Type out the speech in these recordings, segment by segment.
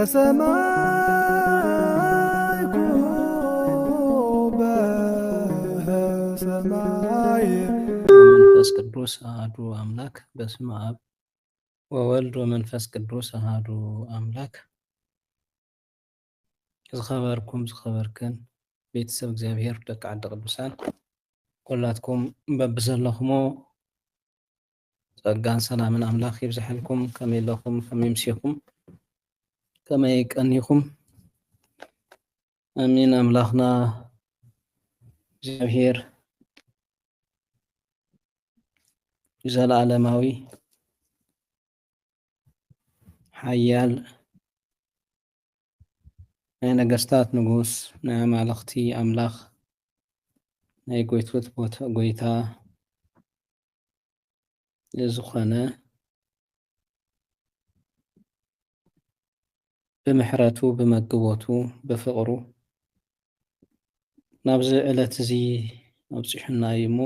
በሰማይኩ በሰማይ ወመንፈስ ቅዱስ አሐዱ አምላክ በስመ አብ ወወልድ ወመንፈስ ቅዱስ አሐዱ አምላክ። ዝኸበርኩም ዝኸበርክን ቤተሰብ እግዚአብሔር ደቂ ዓዲ ቅዱሳን ኩላትኩም በብዘለኹሞ ጸጋን ሰላምን አምላክ ይብዛሕልኩም። ከመይ ኣለኹም? ከመይ ምሲኹም? ከመይ ቀኒኹም? አሚን። አምላኽና እግዚአብሔር ዘለዓለማዊ ሓያል ናይ ነገስታት ንጉስ ናይ አማልኽቲ አምላኽ ናይ ጎይቶት ጎይታ ዝኾነ ብምሕረቱ ብመግቦቱ ብፍቅሩ ናብዚ ዕለት እዚ አብፂሑና እዩ እሞ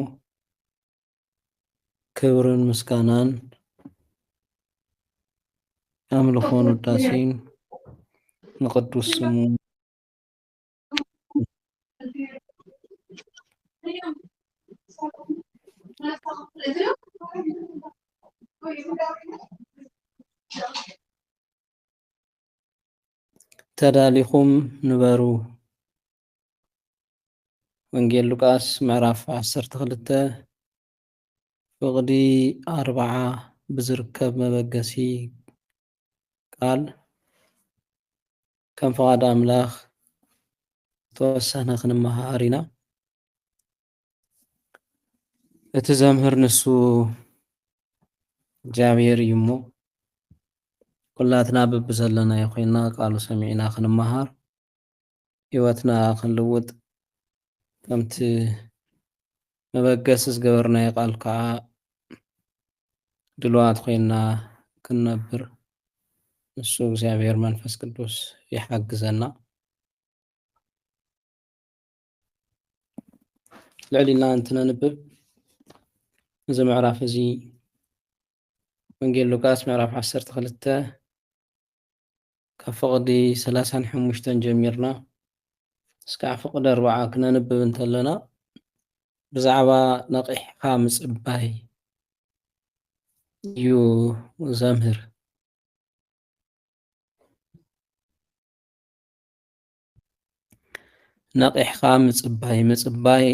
ክብርን ምስጋናን አምልኾን ውዳሴን ንቅዱስ ስሙ ተዳሊኹም ንበሩ። ወንጌል ሉቃስ ምዕራፍ 12 ፍቅዲ 40 ብዝርከብ መበገሲ ቃል ከም ፍቃድ አምላኽ ተወሰነ ክንመሃር ኢና። እቲ ዘምህር ንሱ እግዚአብሔር እዩ እሞ ኩላትና በብዘለና ኮይና ቃሉ ሰሚዕና ክንመሃር ህይወትና ክንልውጥ ከምቲ መበገሲ ዝገበርናዮ ቃል ከዓ ድልዋት ኮይና ክንነብር ንሱ እግዚአብሔር መንፈስ ቅዱስ ይሓግዘና። ልዕል ኢልና እንትነንብብ እዚ ምዕራፍ እዚ ወንጌል ሉቃስ ምዕራፍ 12 ካብ ፍቅዲ 35 ጀሚርና እስካዕ ፍቅዲ 40 ክነንብብ እንተለና ብዛዕባ ነቂሕካ ምፅባይ እዩ ዘምህር። ነቂሕካ ምፅባይ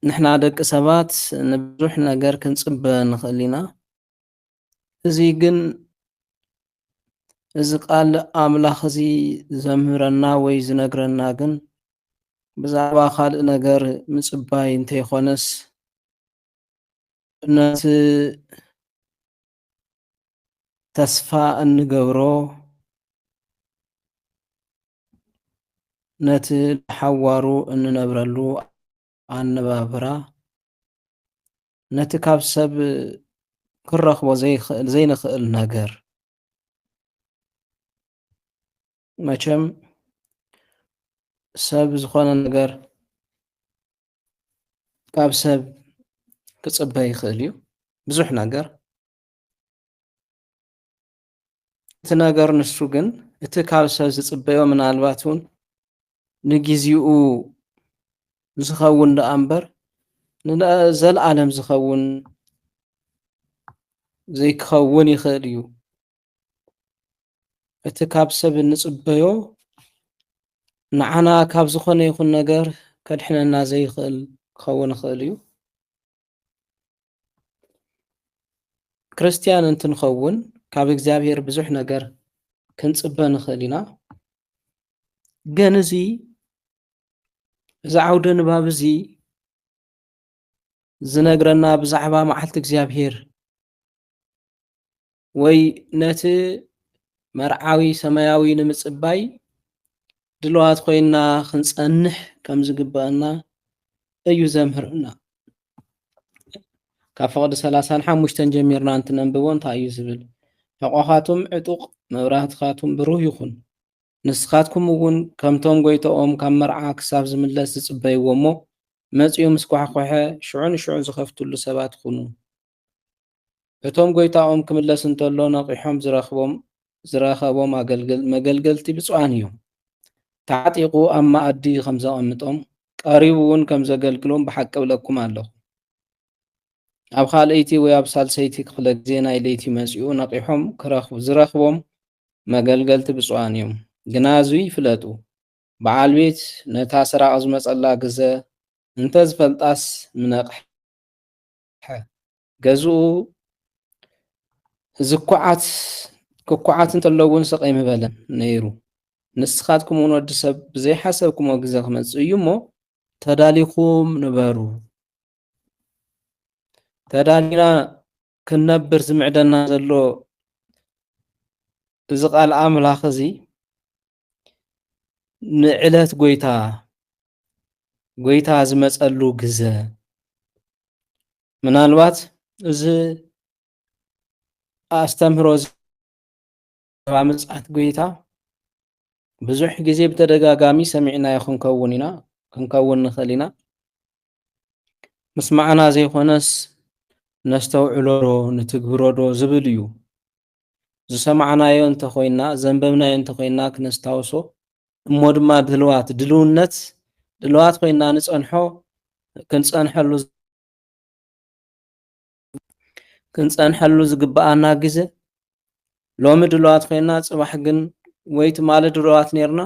ንሕና ደቂ ሰባት ንብዙሕ ነገር ክንፅበ ንኽእል ኢና። እዚ ግን እዚ ቃል አምላኽ እዚ ዘምህረና ወይ ዝነግረና ግን ብዛዕባ ካልእ ነገር ምፅባይ እንተይኮነስ ነቲ ተስፋ እንገብሮ ነቲ ሓዋሩ እንነብረሉ አነባብራ ነቲ ካብ ሰብ ክረኽቦ ዘይንኽእል ነገር መቸም ሰብ ዝኾነ ነገር ካብ ሰብ ክፅበ ይኽእል እዩ ብዙሕ ነገር። እቲ ነገር ንሱ ግን እቲ ካብ ሰብ ዝፅበዮ ምናልባት እውን ንግዚኡ ዝኸውን ደኣ እምበር ዘለዓለም ዝኸውን ዘይክኸውን ይኽእል እዩ። እቲ ካብ ሰብ እንፅበዮ ንዓና ካብ ዝኾነ ይኹን ነገር ከድሕነና ዘይኽእል ክኸውን ይኽእል እዩ። ክርስቲያን እንትንኸውን ካብ እግዚአብሔር ብዙሕ ነገር ክንፅበ ንኽእል ኢና። ግን እዚ ዓውደ ንባብ እዚ ዝነግረና ብዛዕባ መዓልቲ እግዚአብሔር ወይ ነቲ መርዓዊ ሰማያዊ ንምፅባይ ድልዋት ኮይና ክንፀንሕ ከም ዝግበአና እዩ ዘምህርና። ካብ ፍቅዲ 35 ጀሚርና እንትነንብቦ እንታይ እዩ ዝብል? ሕቆኻቱም ዕጡቕ መብራህትኻቱም ብሩህ ይኹን ንስኻትኩም እውን ከምቶም ጎይቶኦም ካብ መርዓ ክሳብ ዝምለስ ዝፅበይዎ እሞ መፂኡ ምስ ኳሕኮሐ ሽዑ ንሽዑ ዝኸፍትሉ ሰባት ኩኑ። እቶም ጎይታኦም ክምለስ እንተሎ ነቂሖም ዝረኽቦም ዝረኸቦም መገልገልቲ ብፁዓን እዮም። ተዓጢቑ ኣብ ማኣዲ ከም ዘቐምጦም ቀሪቡ እውን ከም ዘገልግሎም ብሓቂ ብለኩም ኣለኹ። ኣብ ካልአይቲ ወይ ኣብ ሳልሰይቲ ክፍለ ግዜ ናይ ለይቲ መጺኡ ነቂሖም ዝረኽቦም መገልገልቲ ብፁዓን እዮም። ግና እዙይ ይፍለጡ በዓል ቤት ነታ ስራቕ ዝመጸላ ግዘ እንተዝፈልጣስ ምነቕሐ ገዝኡ ክኩዓት እንተለውን ስቕ ይምበለን ነይሩ። ንስኻትኩም እውን ወዲ ሰብ ብዘይሓሰብኩሞ ግዜ ክመጽእ እዩ እሞ ተዳሊኹም ንበሩ። ተዳሊና ክንነብር ዝምዕደና ዘሎ እዚ ቃል ኣምላኽ እዚ ንዕለት ጎይታ ዝመጸሉ ግዜ ምናልባት እዚ ኣስተምህሮ ምጽኣት ጎይታ ብዙሕ ግዜ ብተደጋጋሚ ሰሚዕናዮ ክንከውን ንኽእል ኢና። ምስማዕና ዘይኮነስ ነስተውዕሎ ዶ ንትግብሮ ዶ ዝብል እዩ። ዝሰማዕናዮ እንተኾይና ዘንበብናዮ እንተኾይና ክነስታውሶ እሞ ድማ ድልዋት ኮይና ክንጸንሐሉ ዝግብኣና ግዜ ሎሚ ድልዋት ኮይና ጽባሕ ግን ወይ ትማሊ ድልዋት ነርና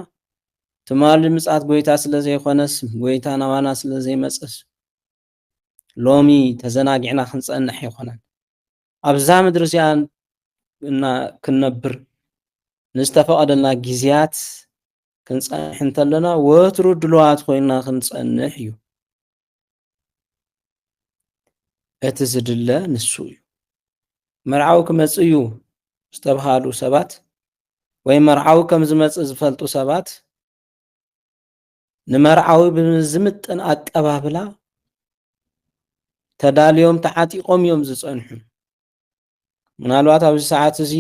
ትማሊ ምጽኣት ጎይታ ስለ ዘይኮነስ ጎይታ ናባና ስለ ዘይመጽስ ሎሚ ተዘናጊዕና ክንጸንሕ ይኾነን። ኣብዛ ምድሪ እዚኣ ክንነብር ንዝተፈቐደልና ግዜያት ክንጸንሕ እንተለና ወትሩ ድልዋት ኮይና ክንጸንሕ እዩ። እቲ ዝድለ ንሱ እዩ። መርዓዊ ክመጽእ እዩ ዝተባሃሉ ሰባት ወይ መርዓዊ ከም ዝመጽእ ዝፈልጡ ሰባት ንመርዓዊ ብዝምጥን ኣቀባብላ ተዳልዮም ተዓጢቖም እዮም ዝጸንሑ። ምናልባት ኣብዚ ሰዓት እዚ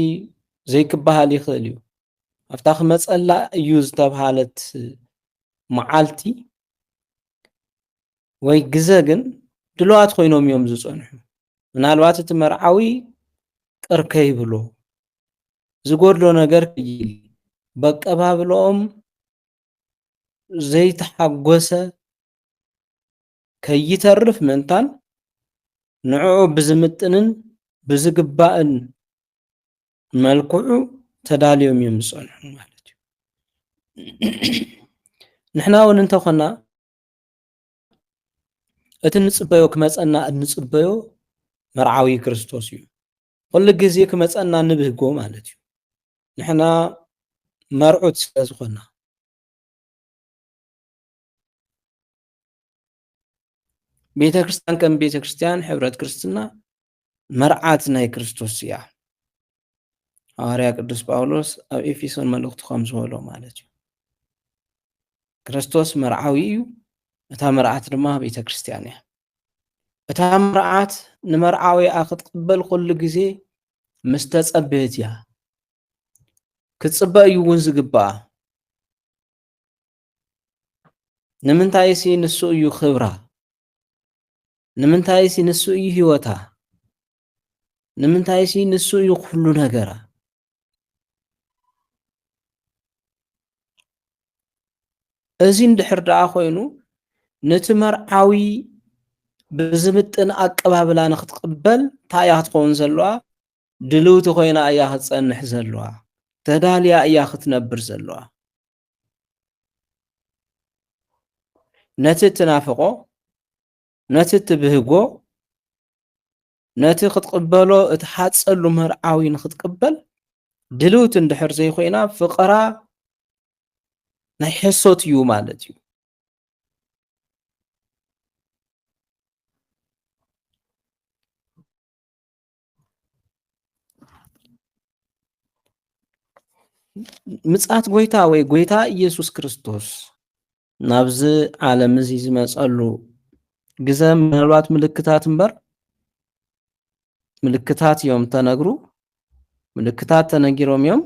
ዘይክበሃል ይኽእል እዩ። ኣብታ ክመጸላ እዩ ዝተባሃለት መዓልቲ ወይ ግዜ ግን ድልዋት ኮይኖም እዮም ዝጸንሑ። ምናልባት እቲ መርዓዊ ቅር ከይብሎ ዝጎድሎ ነገር ከይል በቀባብሎኦም ዘይተሓጎሰ ከይተርፍ ምእንታን ንዕኡ ብዝምጥንን ብዝግባእን መልክዑ ተዳልዮም እዮም ዝጸንሑ ማለት እዩ። ንሕና እውን እንተኾና እቲ ንጽበዮ ክመጸና እንጽበዮ መርዓዊ ክርስቶስ እዩ። ኩሉ ግዜ ክመጸና ንብህጎ ማለት እዩ። ንሕና መርዑት ስለ ዝኾና ቤተ ክርስቲያን ከም ቤተ ክርስቲያን ሕብረት ክርስትና መርዓት ናይ ክርስቶስ እያ። ሐዋርያ ቅዱስ ጳውሎስ ኣብ ኤፌሶን መልእኽቱ ከም ዝበሎ ማለት እዩ። ክርስቶስ መርዓዊ እዩ፣ እታ መርዓት ድማ ቤተ ክርስቲያን እያ። እታ መርዓት ንመርዓዊኣ ክትቅበል ኩሉ ግዜ ምስ ተጸበየት እያ። ክትጽበእ እዩ እውን ዝግባኣ። ንምንታይሲ ንሱ እዩ ክብራ፣ ንምንታይሲ ንሱ እዩ ህይወታ፣ ንምንታይሲ ንሱ እዩ ኩሉ ነገራ። እዚ እንድሕር ደኣ ኮይኑ ነቲ መርዓዊ ብዝምጥን ኣቀባብላ ንኽትቅበል እንታይ እያ ክትኸውን ዘለዋ? ድልውቲ ኮይና እያ ክትጸንሕ ዘለዋ፣ ተዳልያ እያ ክትነብር ዘለዋ። ነቲ ትናፍቆ፣ ነቲ ትብህጎ፣ ነቲ ክትቅበሎ እትሓፀሉ መርዓዊ ንኽትቅበል ድልውቲ እንድሕር ዘይኮይና ፍቕራ ናይ ሕሶት እዩ ማለት እዩ። ምጽኣት ጎይታ ወይ ጎይታ ኢየሱስ ክርስቶስ ናብዚ ዓለም እዚ ዝመጸሉ ግዜ ምናልባት ምልክታት እምበር ምልክታት እዮም ተነግሩ፣ ምልክታት ተነጊሮም እዮም።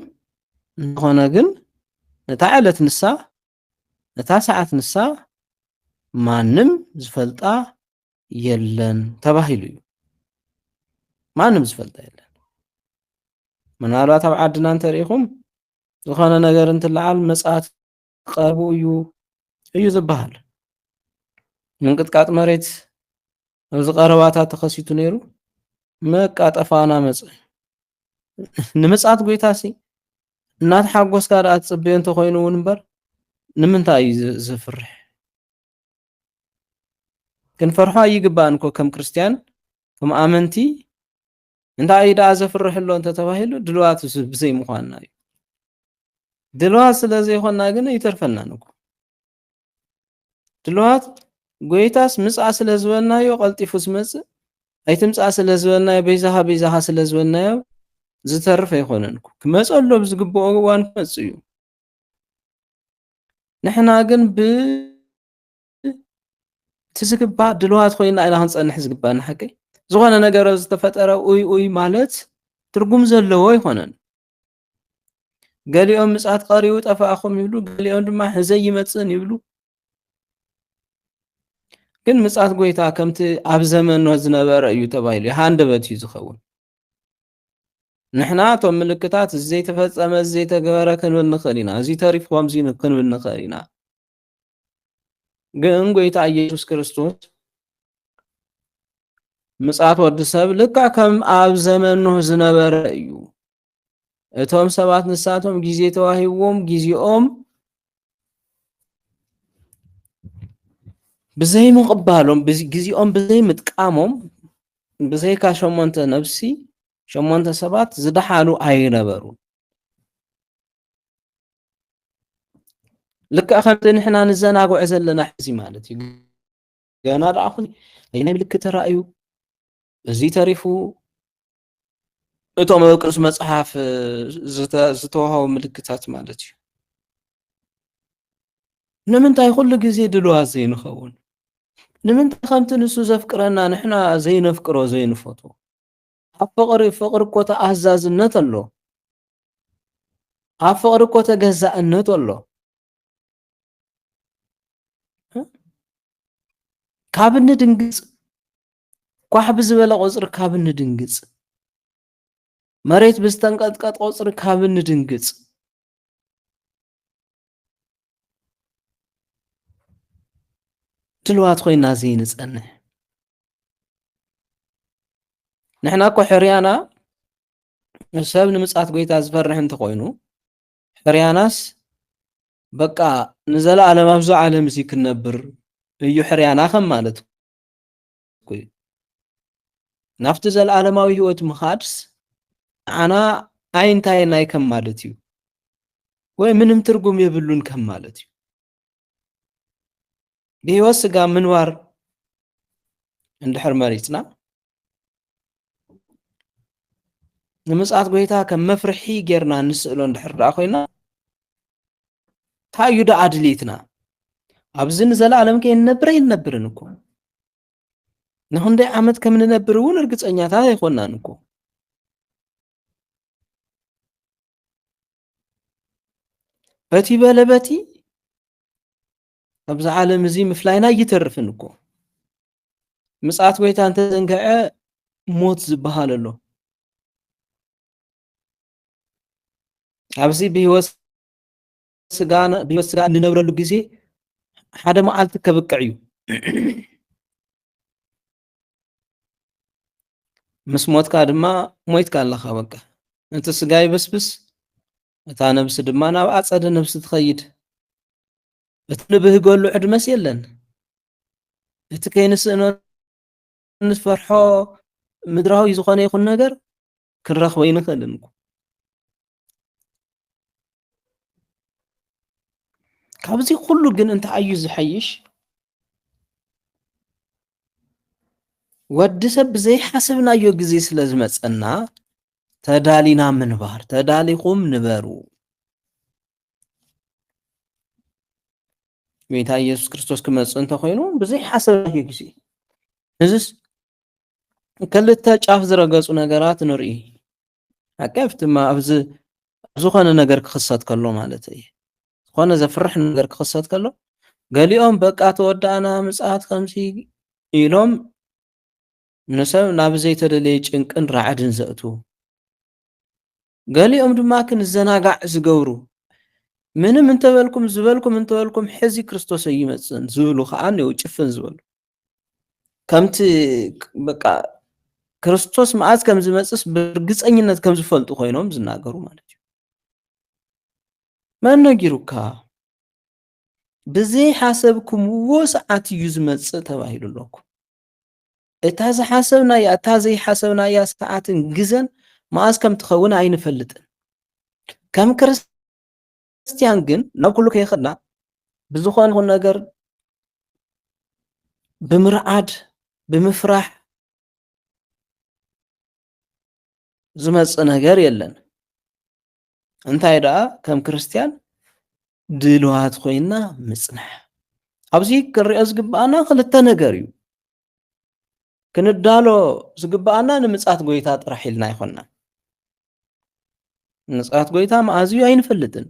እንኾነ ግን ነታ ዕለት ንሳ ነታ ሰዓት ንሳ ማንም ዝፈልጣ የለን ተባሂሉ እዩ። ማንም ዝፈልጣ የለን። ምናልባት ኣብ ዓድና እንተሪኢኹም ዝኾነ ነገር እንትለዓል መጽኣት ቀርቡ እዩ ዝበሃል። ምንቅጥቃጥ መሬት ኣብዚ ቀረባታት ተኸሲቱ ነይሩ መቃ ጠፋና መጽእ ንምጽኣት ጎይታሲ እናተሓጐስካ ደኣ ትጽበዮ እንተኾይኑ እውን እምበር ንምንታይ እዩ ዘፍርሕ? ክንፈርሖ ኣይግባእን እኮ ከም ክርስቲያን ከም ኣመንቲ እንታይ እዩ ደኣ ዘፍርሕሎ እንተተባሂሉ ድልዋት ብዘይምዃንና እዩ። ድልዋት ስለ ዘይኮንና ግን ኣይተርፈናን እኮ ድልዋት ጎይታስ ምጽኣ ስለ ዝበልናዮ ቀልጢፉ ዝመጽእ ኣይትምጽኣ ስለ ዝበልናዮ ቤዛኻ ስለ ዝበልናዮ ዝተርፍ ኣይኮነን እኮ ክመጸሎ ብዝግብኦ እዋን ክመጽእ እዩ። ንሕና ግን ትዝግባእ ድልዋት ኮይና ኢና ክንጸንሕ ዝግባአና ሓቂ ዝኾነ ነገር ዝተፈጠረ ኡይ ማለት ትርጉም ዘለዎ ኣይኮነን። ገሊኦም ምጽኣት ቀሪቡ ጠፋእኹም ይብሉ፣ ገሊኦም ድማ ሕዘይ ይመጽእን ይብሉ። ግን ምጽኣት ጎይታ ከምቲ ኣብ ዘመኑ ዝነበረ እዩ ተባሂሉ ሃንደበት እዩ ዝኸውን። ንሕና እቶም ምልክታት ዘይተፈጸመ ዘይተገበረ ክንብል ንኽእል ኢና፣ እዚ ተሪፉ ከምዚ ክንብል ንኽእል ኢና። ግን ጎይታ ኢየሱስ ክርስቶስ ምጽኣት ወዲ ሰብ ልክዕ ከም ኣብ ዘመኑ ዝነበረ እዩ። እቶም ሰባት ንሳቶም ግዜ ተዋሂቦም ግዚኦም ብዘይ ምቕባሎም ግዚኦም ብዘይ ምጥቃሞም ብዘይካ 8 ነፍሲ 8 ሰባት ዝደሓኑ ኣይነበሩን። ልክዕ ከምቲ ንሕና ንዘናግዑ ዘለና ሕዚ ማለት እዩ። ገና ደኣ ናይ ምልክት ተራእዩ እዚ ተሪፉ እቶም ኣብ ቅዱስ መጽሓፍ ዝተዋሃቡ ምልክታት ማለት እዩ። ንምንታይ ኩሉ ግዜ ድልዋት ዘይንኸውን? ንምንታይ ከምቲ ንሱ ዘፍቅረና ንሕና ዘይነፍቅሮ ዘይንፈቶ? ኣብ ፍቅሪ እኮ ተኣዛዝነት ኣሎ፣ ኣብ ፍቅሪ እኮ ተገዛእነት ኣሎ። ካብ ንድንግጽ ኳሕ ብዝበለ ቁፅሪ ካብ ንድንግጽ መሬት ብዝተንቀጥቀጥ ቁፅሪ ካብ ንድንግጽ ድልዋት ኮይና ዘይንጸንሕ ንሕና እኮ ሕርያና ሰብ ንምጽኣት ጎይታ ዝፈርሕ እንተኾይኑ ሕርያናስ በቃ ንዘለዓለም ኣብዛ ዓለም እዚ ክነብር እዩ ሕርያና ከም ማለት እዩ። ናፍቲ ዘለዓለማዊ ህይወት ምኻድስ ኣና ኣይንታይ ናይ ከም ማለት እዩ ወይ ምንም ትርጉም የብሉን ከም ማለት እዩ። ብህይወት ስጋ ምንባር እንድሕር መሪፅና ንምጽኣት ጎይታ ከም መፍርሒ ጌርና ንስእሎ እንድሕር ደኣ ኮይና እንታይ እዩ ደኣ ድሌትና? ኣብዚ ንዘለዓለም ከይንነብር ኣይንነብርን እኮ ንክንደይ ዓመት ከም ንነብር እውን እርግፀኛታት ኣይኮናን እኮ። በቲ በለበቲ ኣብዚ ዓለም እዚ ምፍላይና ይተርፍን እኮ። ምጽኣት ጎይታ እንተዘንግዐ ሞት ዝበሃል ኣሎ። ኣብዚ ብህይወት ስጋ እንነብረሉ ግዜ ሓደ መዓልቲ ከብቅዕ እዩ። ምስ ሞትካ ድማ ሞይትካ ኣለኻ በቃ። እቲ ስጋ ይበስብስ፣ እታ ነብሲ ድማ ናብ ኣጸደ ነብሲ ትኸይድ። እቲ ንብህገሉ ዕድመስ የለን። እቲ ከይንስእኖ ንፈርሖ ምድራዊ ዝኾነ ይኹን ነገር ክንረኽቦ ይንኽእልን እኮ። ካብዚ ኩሉ ግን እንታይ እዩ ዝሐይሽ? ወዲ ሰብ ብዘይሓስብናዮ ግዜ ስለ ዝመፀና ተዳሊና ምንባር ተዳሊኹም ንበሩ። ጌታ ኢየሱስ ክርስቶስ ክመጽእ እንተኾይኑ ብዘይሓሰብናዮ ግዜ እዚስ ክልተ ጫፍ ዝረገጹ ነገራት ንርኢ። ኣቀፍትማ ኣብዚ ዝኾነ ነገር ክኽሰት ከሎ ማለት እዩ። ዝኾነ ዘፍርሕ ነገር ክኽሰት ከሎ ገሊኦም በቃ ተወዳእና ምጽኣት ከምዚ ኢሎም ንሰብ ናብ ዘይተደለየ ጭንቅን ራዕድን ዘእቱ ገሊኦም ድማ ክንዘናጋዕ ዝገብሩ ምንም ዝበልኩም እንተበልኩም ሕዚ ክርስቶስ ይመጽእ ዝብሉ ከዓ ነው ጭፍን ዝበሉ ከምቲ በቃ ክርስቶስ መዓዝ ከም ዝመጽእ ብርግጸኝነት ከም ዝፈልጡ ኮይኖም ዝናገሩ ማለት እዩ። መን ነጊሩካ ብዘይ ሓሰብኩምዎ ሰዓት እዩ ዝመጽእ ተባሂሉ ኣለኩም። እታ ዝሓሰብናያ እታ ዘይሓሰብናያ ሰዓትን ግዘን መዓዝ ከም ትኸውን ኣይንፈልጥን። ከም ክርስቲያን ግን ናብ ኩሉ ከይኽእልና ብዝኾነ ይኹን ነገር ብምርዓድ ብምፍራሕ ዝመጽእ ነገር የለን። እንታይ ደኣ ከም ክርስቲያን ድልዋት ኮይና ምጽናሕ ኣብዚ ክንሪኦ ዝግባኣና ክልተ ነገር እዩ። ክንዳሎ ዝግባኣና ንምጽኣት ጎይታ ጥራሕ ኢልና ይኾንና ምጽኣት ጎይታ መዓዝ እዩ ኣይንፈልጥን።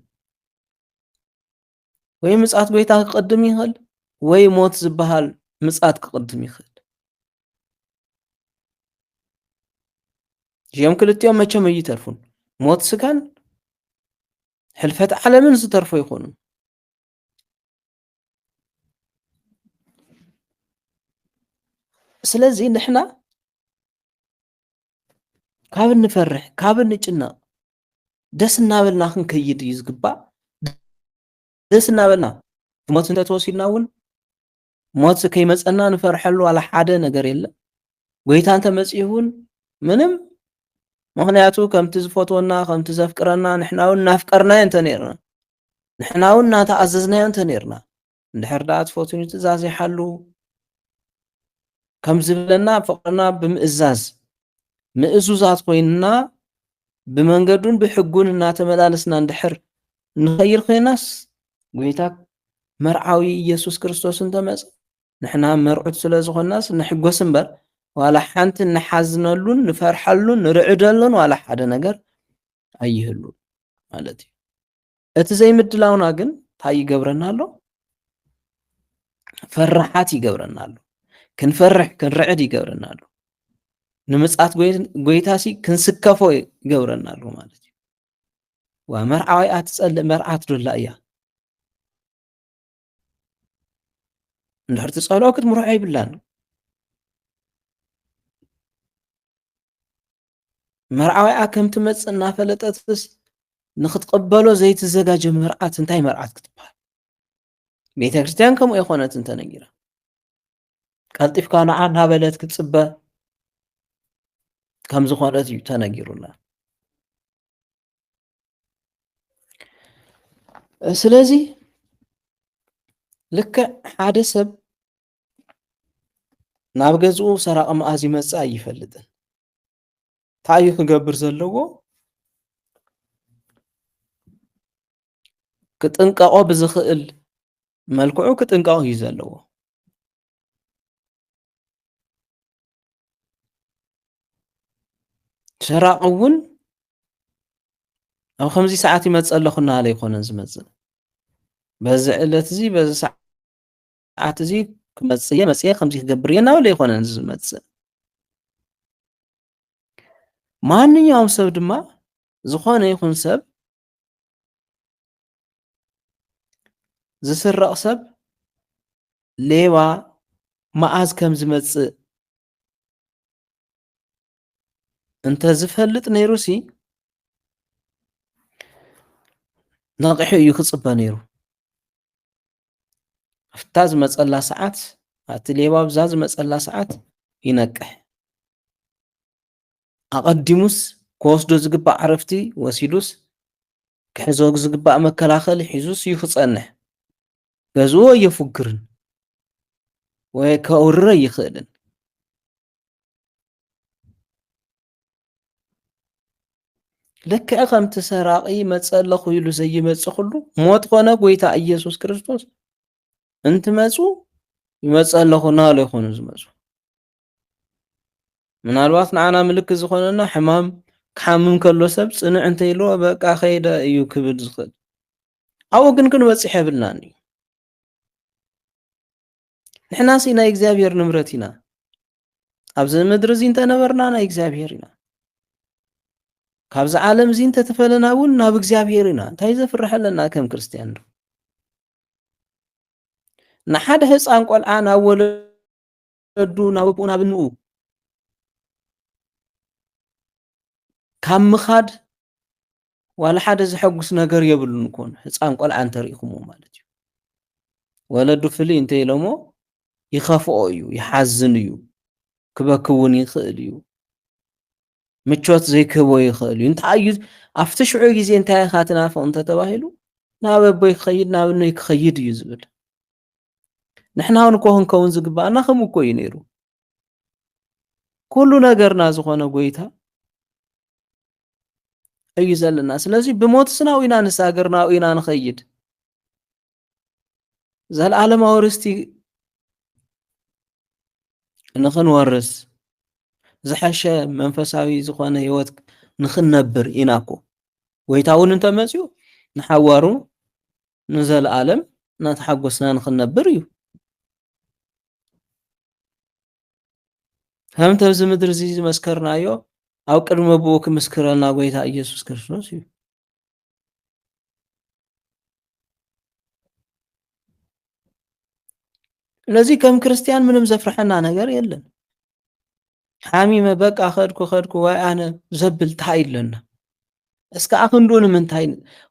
ወይ ምጽኣት ጎይታ ክቅድም ይኽእል ወይ ሞት ዝበሃል ምጽኣት ክቅድም ይኽእል። እዚኦም ክልቲኦም መቸም ኣይተርፉን። ሞት ስጋን ሕልፈት ዓለምን ዝተርፎ ይኾኑ። ስለዚ ንሕና ካብ እንፈርሕ ካብ እንጭነቕ ደስ እናበልና ክንከይድ እዩ ዝግባእ። ደስ እናበልና ሞት እንተተወሲድና እውን ሞት ከይመፀና ንፈርሐሉ ዋላ ሓደ ነገር የለን። ጎይታ እንተመፂኡ እውን ምንም ምክንያቱ ከምቲ ዝፈትወና ከምቲ ዘፍቅረና ንሕና እውን እናፍቀርናዮ እንተነርና ንሕና እውን እናተኣዘዝናዮ እንተነርና እንድሕር ደኣ ትፈትውኒ ትእዛዝ ይሓሉ ከም ዝብለና ፍቅርና ብምእዛዝ ምእዙዛት ኮይንና ብመንገዱን ብሕጉን እናተመላለስና እንድሕር ንኸይድ ኮይናስ ጎይታ መርዓዊ ኢየሱስ ክርስቶስ እንተመፀ ንሕና መርዑት ስለ ዝኾናስ ንሕጎስ እምበር ዋላ ሓንቲ ንሓዝነሉን ንፈርሐሉን ንርዕደሉን ዋላ ሓደ ነገር ኣይህሉ ማለት እዩ። እቲ ዘይምድላውና ግን እንታይ ይገብረና ኣሎ? ፈራሓት ይገብረና ኣሎ። ክንፈርሕ ክንርዕድ ይገብረና ኣሎ። ንምጽኣት ጎይታሲ ክንስከፎ ይገብረና ኣሎ ማለት እዩ። ወመርዓዊ ኣትጸልእ መርዓት ዶላ እያ እንድሕር ትጸልኦ ክትምርዖ ይብላን። መርዓዊኣ ከም ትመጽእ እናፈለጠትስ ንኽትቕበሎ ዘይትዘጋጀ መርዓት እንታይ መርዓት ክትበሃል? ቤተ ክርስቲያን ከምኡ የኾነት እንተነጊራ ቀልጢፍካ ንዓ እናበለት ክትጽበ ከም ዝኾነት እዩ ተነጊሩና። ስለዚ ልክዕ ሓደ ሰብ ናብ ገዝኡ ሰራቐ መዓዝ ይመጽእ ኣይፈልጥን። እንታይ እዩ ክገብር ዘለዎ? ክጥንቀቆ ብዝኽእል መልክዑ ክጥንቀቆ እዩ ዘለዎ። ሰራቕ እውን ኣብ ከምዚ ሰዓት ይመጽእ ኣለኹ እናበለ ኣይኮነን ዝመጽእ። በዚ ዕለት እዚ በዚ ሰዓት እዚ ክመጽእ እየ መጽየ ከምዚ ክገብር እየ እናበለ ኣይኮነን ዝመጽእ። ማንኛውም ሰብ ድማ ዝኾነ ይኹን ሰብ ዝስረቕ ሰብ ሌባ መዓዝ ከም ዝመጽእ እንተዝፈልጥ ነይሩሲ ነቂሑ እዩ ክጽበ ነይሩ። ኣብታ ዝመጸላ ሰዓት እቲ ሌባ ብዛ ዝመጸላ ሰዓት ይነቅሕ። ኣቐዲሙስ ክወስዶ ዝግባእ ዕረፍቲ ወሲዱስ ክሕዞ ዝግባእ መከላኸሊ ሒዙስ እዩ ክጸንሕ። ገዝኡ ኣየፍግርን ወይ ከውርረ ይኽእልን። ልክዕ ከምቲ ሰራቒ መጽእ ኣለኹ ኢሉ ዘይመጽእ ኩሉ ሞት ኮነ ጎይታ ኢየሱስ ክርስቶስ እንትመጹ ይመጽእ ኣለኹ እናበሉ ይኾኑ ዝመጹ። ምናልባት ንዓና ምልክት ዝኾነና ሕማም ክሓምም ከሎ ሰብ ጽንዕ እንተይልዎ በቃ ኸይደ እዩ ክብል ዝኽእል። ኣብኡ ግን ክንበጽሕ የብልናን እዩ። ንሕናሲ ናይ እግዚኣብሔር ንብረት ኢና። ኣብዚ ምድሪ እዚ እንተነበርና ናይ እግዚኣብሔር ኢና። ካብዚ ዓለም እዚ እንተተፈለና እውን ናብ እግዚኣብሔር ኢና እንታይ ዘፍርሐለና ከም ክርስቲያን ንሓደ ህፃን ቆልዓ ናብ ወለዱ ናብ ኣቡኡ ናብ እንኡ ካብ ምኻድ ዋላ ሓደ ዝሐጉስ ነገር የብሉን ኮን ህፃን ቆልዓ እንተሪኢኹምዎ ማለት እዩ ወለዱ ፍልይ እንተኢሎሞ ይኸፍኦ እዩ ይሓዝን እዩ ክበክ እውን ይኽእል እዩ ምቾት ዘይክህቦ ይኽእል እዩ እንታይ እዩ ኣብቲ ሽዑ ግዜ እንታይ ኢኻ ትናፍቕ እንተተባሂሉ ናብ ኣቦይ ክኸይድ ናብ እኖይ ክኸይድ እዩ ዝብል ንሕና እውን እኮ ክንከውን ዝግባአና ከምኡ እኮ እዩ ነይሩ ኩሉ ነገርና ዝኾነ ጎይታ እዩ ዘለና ስለዚ ብሞትስ ናብኡ ኢና ንሳገር ናብኡ ኢና ንኸይድ ዘለኣለማዊ ርስቲ ንኽንወርስ ዝሐሸ መንፈሳዊ ዝኾነ ህይወት ንኽንነብር ኢና እኮ ጎይታ እውን እንተመፅኡ ንሓዋሩ ንዘለኣለም እናተሓጎስና ንኽንነብር እዩ ከምቲ ኣብዚ ምድሪ እዚ ዝመስከርናዮ ኣብ ቅድሚ ኣቦኡ ክምስክረልና ጎይታ ኢየሱስ ክርስቶስ እዩ ስለዚ ከም ክርስቲያን ምንም ዘፍርሐና ነገር የለን ሓሚመ በቃ ኸድኩ ዋይ ኣነ ዘብል እንታይ ኢለና እስካዕ ክንዱ ንምንታይ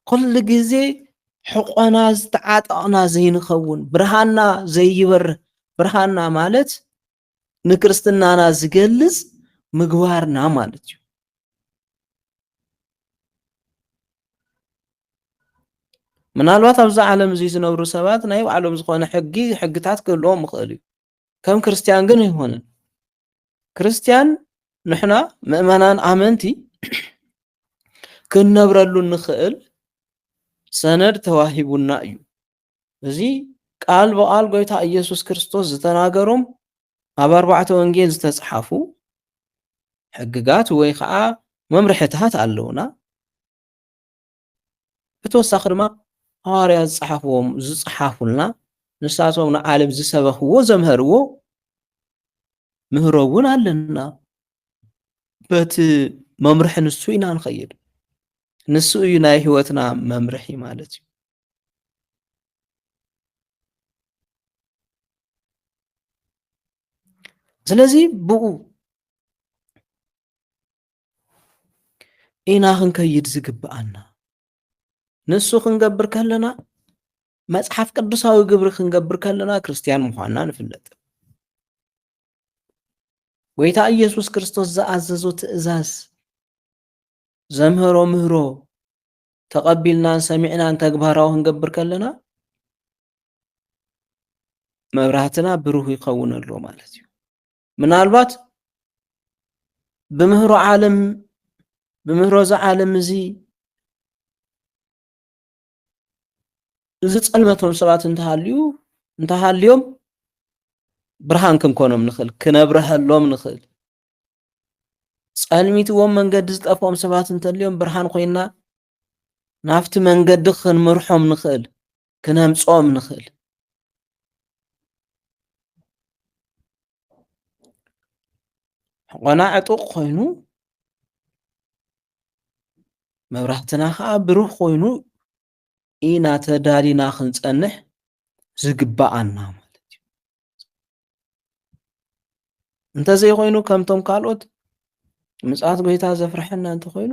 ኩሉ ግዜ ሕቆና ዝተዓጠቕና ዘይንኸውን ብርሃንና ዘይበርህ ብርሃንና ማለት ንክርስትናና ዝገልጽ ምግባርና ማለት እዩ ምናልባት ኣብዚ ዓለም እዚ ዝነብሩ ሰባት ናይ ባዕሎም ዝኾነ ሕግታት ክህልዎም ይኽእል እዩ ከም ክርስቲያን ግን ኣይኮነን ክርስቲያን ንሕና ምእመናን ኣመንቲ ክንነብረሉ ንኽእል ሰነድ ተዋሂቡና እዩ እዚ ቃል በቃል ጎይታ ኢየሱስ ክርስቶስ ዝተናገሮም ኣብ 4 ወንጌል ዝተጻሓፉ ሕግጋት ወይ ከዓ መምርሕታት ኣለውና ብተወሳኺ ድማ ሐዋርያት ዝጻሓፉልና ንሳቶም ንዓለም ዝሰበኽዎ ዘምሃርዎ ምህሮ እውን ኣለና በቲ መምርሒ ንሱ ኢና ንኸይድ ንሱ እዩ ናይ ህይወትና መምርሒ ማለት እዩ ስለዚ ብኡ ኢና ክንከይድ ዝግብአና ንሱ ክንገብር ከለና መጽሓፍ ቅዱሳዊ ግብሪ ክንገብር ከለና ክርስቲያን ምዃንና ንፍለጥ ጎይታ ኢየሱስ ክርስቶስ ዝኣዘዞ ትእዛዝ ዘምህሮ ምህሮ ተቐቢልናን ሰሚዕናን ተግባራዊ ክንገብር ከለና መብራህትና ብሩህ ይኸውን ኣሎ ማለት እዩ ምናልባት ብምህሮ ዓለም እዚ እዚ ጸልመቶም ሰባት እንተሃልዮም ብርሃን ክንኮኖም ንኽእል ክነብረሃሎም ንኽእል ጸልሚትዎም መንገዲ ዝጠፍኦም ሰባት እንተልዮም ብርሃን ኮይና ናፍቲ መንገዲ ክንምርሖም ንኽእል ክነምጾም ንኽእል ሕቆና ዕጡቕ ኮይኑ መብራህትና ከዓ ብሩህ ኮይኑ ኢና ተዳሊና ክንጸንሕ ዝግባአና ማለት እዩ እንተዘይኮይኑ ከምቶም ካልኦት ምጽኣት ጎይታ ዘፍርሐና እንተኮይኑ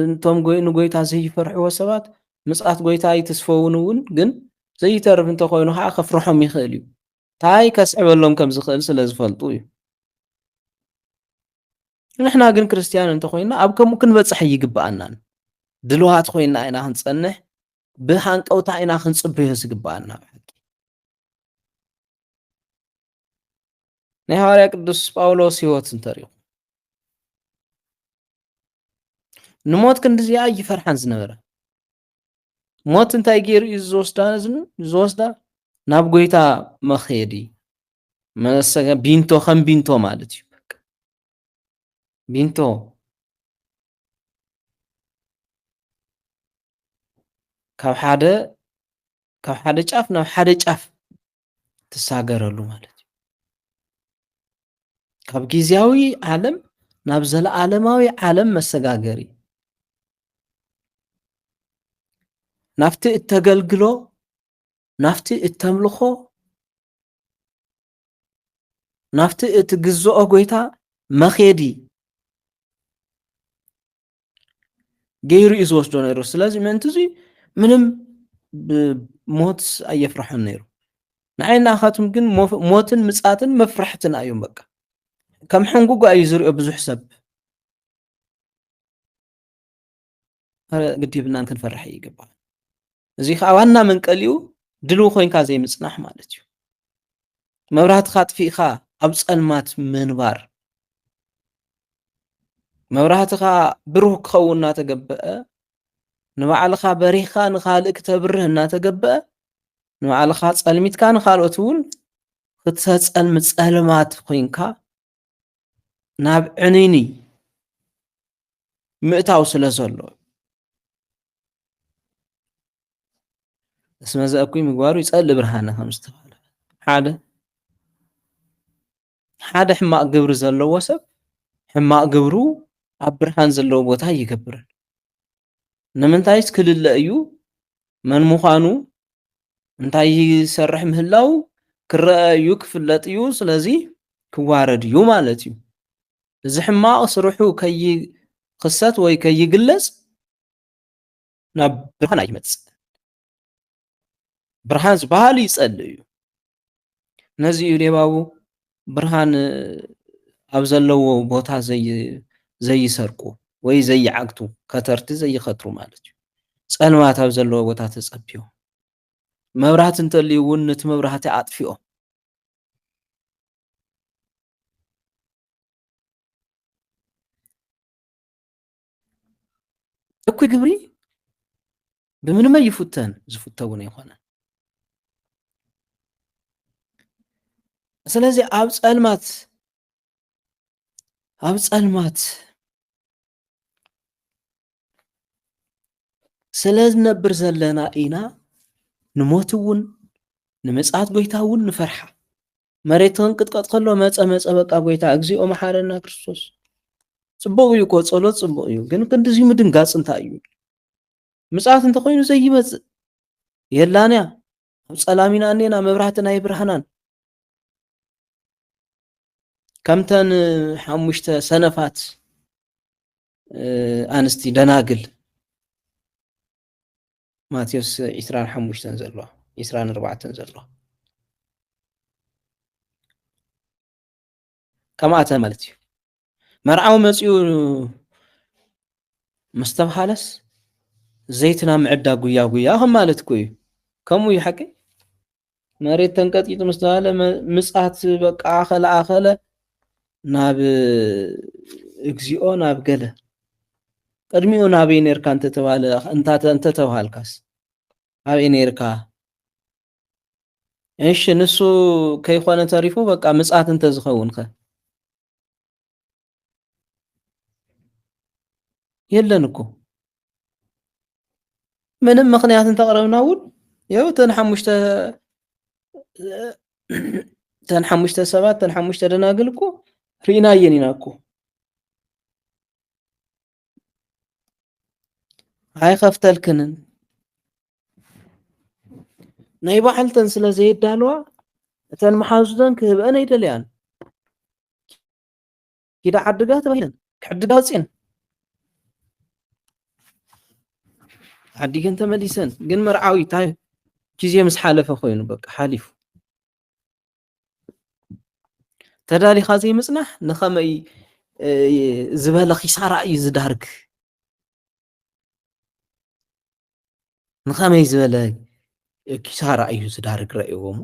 እንቶም ንጎይታ ዘይፈርሕዎ ሰባት ምጽኣት ጎይታ ይትስፈውን እውን ግን ዘይተርፍ እንተኮይኑ ከዓ ከፍርሖም ይኽእል እዩ እንታይ ከስዕበሎም ከም ዝኽእል ስለ ዝፈልጡ እዩ ንሕና ግን ክርስቲያን እንተኮይንና ኣብ ከምኡ ክንበጽሕ ይግባአና ድልዋት ኮይንና ኢና ክንጸንሕ ብሃንቀውታ ኢና ክንጽብዮ ዝግባአና ናይ ሐዋርያ ቅዱስ ጳውሎስ ህይወት እንተሪኡ ንሞት ክንዲዚኣ ይፈርሐን ዝነበረ ሞት እንታይ ገይሩ እዩ ዝወስዳ ናብ ጎይታ መኸዲ ቢንቶ ከም ቢንቶ ማለት እዩ ቢንቶ ካብ ሓደ ጫፍ ናብ ሓደ ጫፍ ትሳገረሉ ማለት እዩ ካብ ጊዜያዊ ዓለም ናብ ዘለዓለማዊ ዓለም መሰጋገሪ ናፍቲ እተገልግሎ ናፍቲ እተምልኾ ናፍቲ እትግዝኦ ጎይታ መኼዲ ገይሩ እዩ ዝወስዶ ነይሩ። ስለዚ ምእንቲ እዙይ ምንም ብሞት ኣየፍርሖን ነይሩ። ንዓይና ካቱም ግን ሞትን ምጻትን መፍራሕትን እዮም። በቃ ከም ሕንጉጓ እዩ ዝሪኦ ብዙሕ ሰብ ግዲብናን ክንፈርሕ ይግባእ። እዚ ከዓ ዋና መንቀሊኡ ድልው ኮይንካ ዘይምጽናሕ ማለት እዩ። መብራህትኻ ጥፊእኻ ኣብ ጸልማት ምንባር መብራህትኻ ብሩህ ክኸውን እናተገበአ ንባዕልኻ በሪኽካ ንኻልእ ክተብርህ እናተገበአ ንባዕልኻ ጸልሚትካ ንኻልኦት እውን ክትሰጸልም ጸልማት ኮይንካ ናብ ዕንይኒ ምእታው ስለ ዘሎ እስመ ዘእኩይ ምግባሩ ይጸልእ ብርሃነ ከም ዝተባህለ ሓደ ሕማቕ ግብሪ ዘለዎ ሰብ ሕማቕ ግብሩ ኣብ ብርሃን ዘለዎ ቦታ ይገብርን። ንምንታይስ ክልለ እዩ መን ምዃኑ እንታይ ይሰርሕ ምህላው ክረአ እዩ ክፍለጥ እዩ። ስለዚ ክዋረድ እዩ ማለት እዩ። እዚ ሕማቕ ስርሑ ከይክሰት ወይ ከይግለጽ ናብ ብርሃን ኣይመጽእ። ብርሃን ዝበሃል ይጸልእ እዩ። ነዚ እዩ ሌባቡ ብርሃን ኣብ ዘለዎ ቦታ ዘይሰርቁ ወይ ዘይዓግቱ ከተርቲ ዘይኸትሩ ማለት እዩ። ጸልማት ኣብ ዘለዎ ቦታ ተጸቢዮም መብራህቲ እንተልዩ እውን ነቲ መብራህቲ ኣጥፊኦም እኩይ ግብሪ ብምንም ይፉተን ዝፍተ እውን ኣይኮነን። ስለዚ ኣብ ጸልማት ስለ ዝነብር ዘለና ኢና ንሞት እውን ንምጽኣት ጎይታ እውን ንፈርሓ። መሬት ክንቅጥቀጥ ከሎ መጸ በቃ ጎይታ እግዚኦ መሓረና ክርስቶስ። ጽቡቕ እዩ እኮ ጸሎት ጽቡቕ እዩ፣ ግን ክንዲዚ ምድንጋጽ እንታይ እዩ? ምጽኣት እንተኮይኑ ዘይመጽእ የላንያ ኣብ ጸላሚና እኔና መብራህትና ይብርሃናን ከምተን 5 ሰነፋት ኣንስቲ ደናግል ማቴዎስ 25 ዘለዋ 24 ዘለዋ ከማእተን ማለት እዩ። መርዓዊ መጺኡ መስተብሃለስ ዘይትና ምዕዳ ጉያ ከም ማለት እኮ እዩ። ከምኡ እዩ ሓቂ መሬት ተንቀጢጡ መስተባለ ምጽኣት በቃ ኣኸለ ናብ እግዚኦ ናብ ገለ ቅድሚኡ ናበይ ነርካ እንተተባለ እንተተባልካስ ኣበይ ነርካ? እሺ ንሱ ከይኾነ ተሪፉ በቃ ምጽኣት እንተዝኸውንከ የለን እኮ ምንም ምክንያት እንተቕረብና እውን ያው ተን 5 ሰባት ተን 5 ደናግል እኮ ርኢናየን ኢና እኮ ኣይኸፍተልክንን ናይ ባዕልተን ስለ ዘይዳልዋ እተን መሓዙተን ክህብአን ኣይደልያን ኪዳ ዓድጋ ተባሂለን ክዕድጋ ወፅአን ዓዲገን ተመሊሰን ግን መርዓዊ ታይ ጊዜ ምስ ሓለፈ ኮይኑ በቃ ሓሊፉ ተዳሊኻ ዘይምጽናሕ ንኸመይ ዝበለ ኺሳራ እዩ ዝዳርግ ንኸመይ ዝበለ ኪሳራ እዩ ዝዳርግ ረእይዎሙ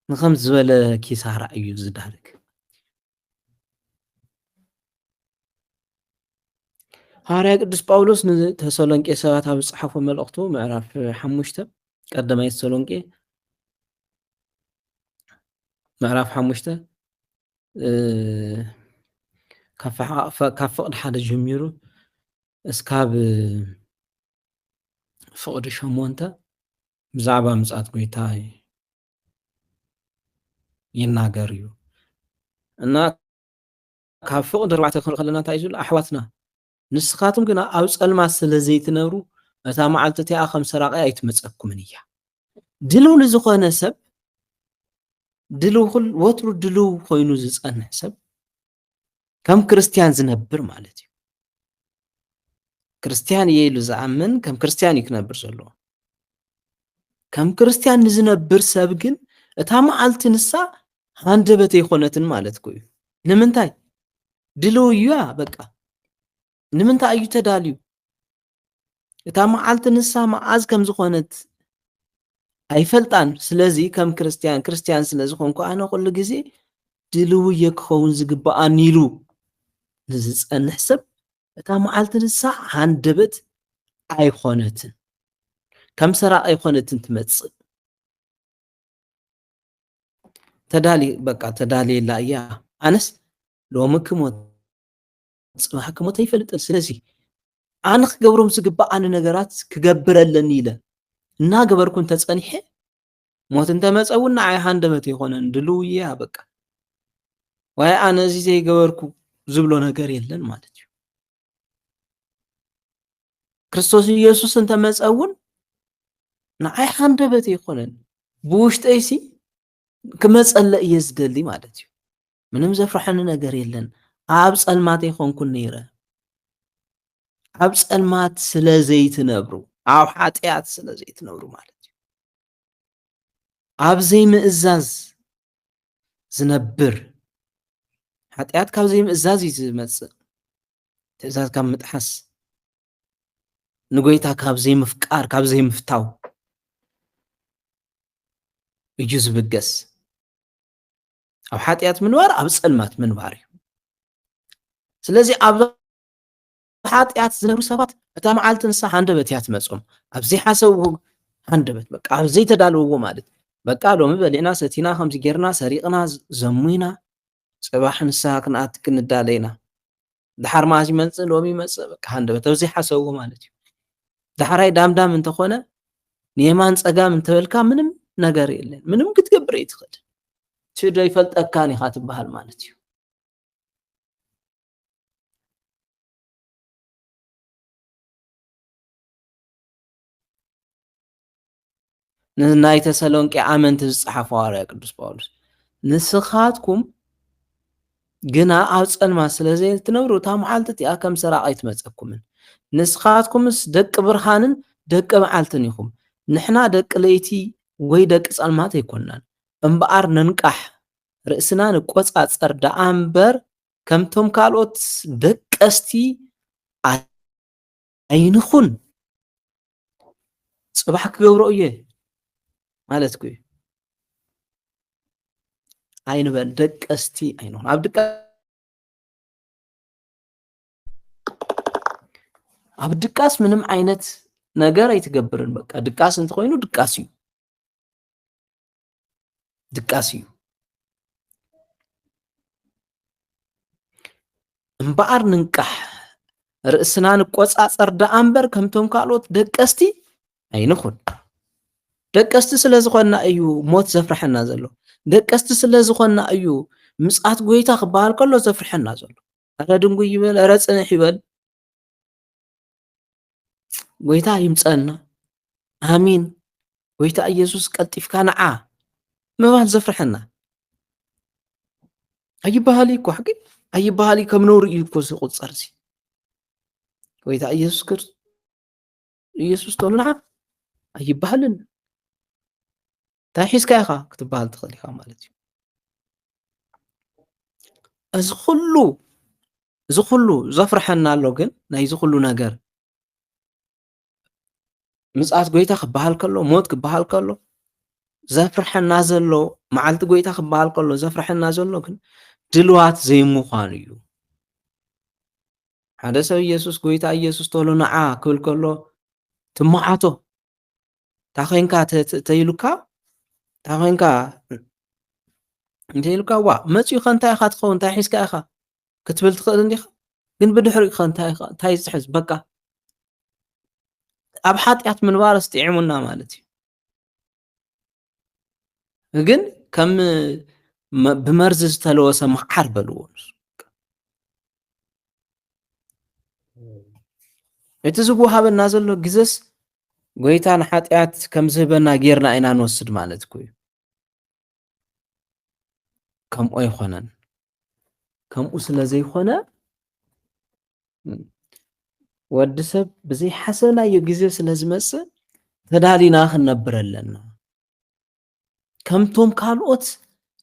ንኸም ዝበለ ኪሳራ እዩ ዝዳርግ ሐዋርያ ቅዱስ ጳውሎስ ንተሰሎንቄ ሰባት ኣብ ጽሓፎ መልእኽቱ ምዕራፍ 5 ቀዳማይ ተሰሎንቄ ምዕራፍ 5 ካብ ፍቕዲ 1 ጀሚሩ እስካብ ፍቕዲ 8 ብዛዕባ ምጽኣት ጎይታ ይናገር እዩ እና ካብ ፍቕዲ 4 ክንርኢ ከለና እንታይ እዩ ዝብሎ ኣሕዋትና ንስኻትኩም ግና ኣብ ጸልማት ስለ ዘይትነብሩ እታ መዓልቲ እቲኣ ከም ሰራቒ ኣይትመጸኩምን እያ። ድልው ንዝኾነ ሰብ ድልው ወትሩ ድልው ኮይኑ ዝጸንሕ ሰብ ከም ክርስቲያን ዝነብር ማለት እዩ። ክርስቲያን እየ ኢሉ ዝኣምን ከም ክርስቲያን እዩ ክነብር ዘለዎ። ከም ክርስቲያን ንዝነብር ሰብ ግን እታ መዓልቲ ንሳ ሃንደበት ኣይኮነትን ማለት እዩ። ንምንታይ ድልው እያ በቃ ንምንታይ እዩ ተዳልዩ እታ መዓልቲ ንሳ መዓዝ ከም ዝኾነት ኣይፈልጣን። ስለዚ ከም ክርስቲያን ስለ ዝኾንኩ ኣነ ኩሉ ግዜ ድልው እየ ክኸውን ዝግባኣኒ ኢሉ ንዝጸንሕ ሰብ እታ መዓልቲ ንሳ ሃንደበት ኣይኮነትን ከም ሰራቕ ኣይኮነትን ትመጽእ በቃ ተዳልየላ እያ። ኣነስ ሎሚ ክሞት ጽባሕ ክሞት ኣይፈልጥን። ስለዚ ኣነ ክገብሮም ዝግባኣኒ ነገራት ክገብረለኒ ኢለ እናገበርኩ እንተጸኒሐ ሞት እንተመጸ እውን ንዓይ ሃንደበት ኣይኮነን ድልው እያ በቃ ዋይ ኣነ እዚ ዘይገበርኩ ዝብሎ ነገር የለን ማለት እዩ። ክርስቶስ ኢየሱስ እንተመጸ እውን ንዓይ ሃንደበት ኣይኮነን ብውሽጠይሲ ክመጸለ እየ ዝደሊ ማለት እዩ። ምንም ዘፍርሐኒ ነገር የለን። ኣብ ጸልማት ኣይኮንኩን ነይረ ኣብ ጸልማት ስለ ዘይትነብሩ ኣብ ኃጢአት ስለ ዘይትነብሩ ማለት እዩ። ኣብ ዘይምእዛዝ ዝነብር ኃጢአት ካብ ዘይምእዛዝ እዩ ዝመጽእ ትእዛዝ ካብ ምጥሓስ ንጎይታ ካብ ዘይምፍቃር ካብ ዘይምፍታው እዩ ዝብገስ። ኣብ ኃጢአት ምንባር ኣብ ጸልማት ምንባር እዩ። ስለዚ ኣብ ኃጢአት ዝነብሩ ሰባት እታ መዓልቲ ንሳ ሃንደበት እያ ትመጽኦም ኣብ ዘይሓሰብዎ ሃንደበት በቃ ኣብ ዘይተዳልውዎ ማለት በቃ ሎሚ በሊዕና ሰቲና ከምዚ ጌርና ሰሪቕና ዘሙይና ጽባሕ ንሳ ክንኣት ክንዳለይና ድሓር ማዚ ይመጽእ ሎሚ ይመጽእ በቃ ሃንደበት ኣብ ዘይሓሰብዎ ማለት እዩ። ዳሕራይ ዳምዳም እንተኾነ ንየማን ጸጋም እንተበልካ ምንም ነገር የለን ምንም ክትገብር ኣይትኽእል ትዶ ይፈልጠካን ኢኻ ትበሃል ማለት እዩ። ናይ ተሰሎንቄ ኣመንቲ ዝጸሓፈ ሐዋርያ ቅዱስ ጳውሎስ ንስኻትኩም ግና ኣብ ጸልማት ስለ ዘይትነብሩ እታ መዓልቲ እቲኣ ከም ሰራቕ ኣይትመጸኩምን ንስኻትኩምስ ደቂ ብርሃንን ደቂ መዓልትን ኢኹም። ንሕና ደቂ ለይቲ ወይ ደቂ ጸልማት ኣይኮንናን እምበኣር ነንቃሕ ርእስና ንቈጻጸር ደኣ እምበር ከምቶም ካልኦት ደቀስቲ ኣይንኹን ጽባሕ ክገብሮ እየ ማለት እዩ። ኣይንበል ደቀስቲ ኣይንኹን ኣብ ድቃስ ምንም ዓይነት ነገር ኣይትገብርን በቃ ድቃስ እንተኮይኑ ድቃስ እዩ ድቃስ እዩ እምበኣር ንንቃሕ ርእስና ንቈጻጸር ደኣ እምበር ከምቶም ካልኦት ደቀስቲ ኣይንኹን። ደቀስቲ ስለ ዝኾንና እዩ ሞት ዘፍርሐና ዘሎ ደቀስቲ ስለ ዝኾንና እዩ ምጽኣት ጎይታ ክበሃል ከሎ ዘፍርሐና ዘሎ ኣረ ድንጉይ ይበል ኣረ ጽንሕ ይበል ጎይታ ይምጸአና ኣሚን ጎይታ ኢየሱስ ቀልጢፍካ ንዓ ምባል ዘፍርሐና ኣይበሃል እኮ ሓቂ ኣይበሃል ከም ነውሪ እዩ እኮ ዝቁጸር እዚ ጎይታ ኢየሱስ ተሉ ንዓ ኣይበሃልን እንታይ ሒዝካ ኢኻ ክትበሃል ትኽእል ኢኻ ማለት እዩ። እዚ ኩሉ ዘፍርሐና ኣሎ ግን ናይዚ ኩሉ ነገር ምጽኣት ጎይታ ክበሃል ከሎ ሞት ክበሃል ከሎ ዘፍርሐና ዘሎ መዓልቲ ጎይታ ክበሃል ከሎ ዘፍርሐና ዘሎ ግን ድልዋት ዘይምዃን እዩ። ሓደ ሰብ ኢየሱስ ጎይታ ኢየሱስ ተሎ ንዓ ክብል ከሎ ትመዓቶ ታኾይንካ ተይሉካ ታኾይንካ እንተይሉካ ዋ መጺኡ ኸንታይ ኢኻ ትኸውን እንታይ ሒዝካ ኢኻ ክትብል ትኽእል እንዲኻ ግን ብድሕሪኡ ኸንታይ ዝሕዝ በቃ ኣብ ኃጢአት ምንባር እስጢዕሙና ማለት እዩ። ግን ከም ብመርዚ ዝተለወሰ መዓር በልዎ እቲ ዝወሃበና ዘሎ ግዘስ ጎይታ ንሓጢኣት ከም ዝህበና ጌርና ኢና ንወስድ ማለት እዩ። ከምኡ ኣይኮነን። ከምኡ ስለ ዘይኮነ ወዲ ሰብ ብዘይሓሰብናዮ ግዜ ስለ ዝመጽእ ተዳሊና ክንነብር ኣለና። ከምቶም ካልኦት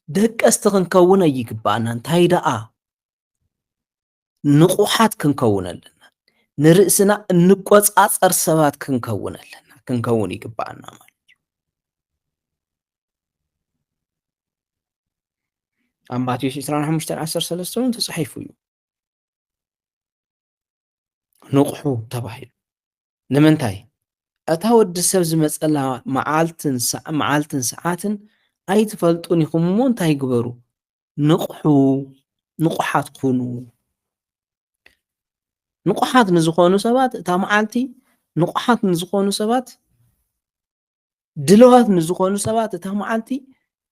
ደቀስቲ ክንከውን ኣይግባአና። እንታይ ደኣ ንቑሓት ክንከውን ኣለና። ንርእስና እንቆጻጸር ሰባት ክንከውን ኣለና፣ ክንከውን ይግባአና ማለት እዩ። ኣብ ማቴዎስ 25:13 ተጻሒፉ እዩ ንቑሑ ተባሂሉ። ንምንታይ? እታ ወዲ ሰብ ዝመጸላ መዓልትን ሰዓትን ኣይትፈልጡን ኢኹም እሞ እንታይ ግበሩ? ንቑሓት ኩኑ። ንቑሓት ንዝኾኑ ሰባት እታ መዓልቲ ንቑሓት ንዝኾኑ ሰባት ድልዋት ንዝኾኑ ሰባት እታ መዓልቲ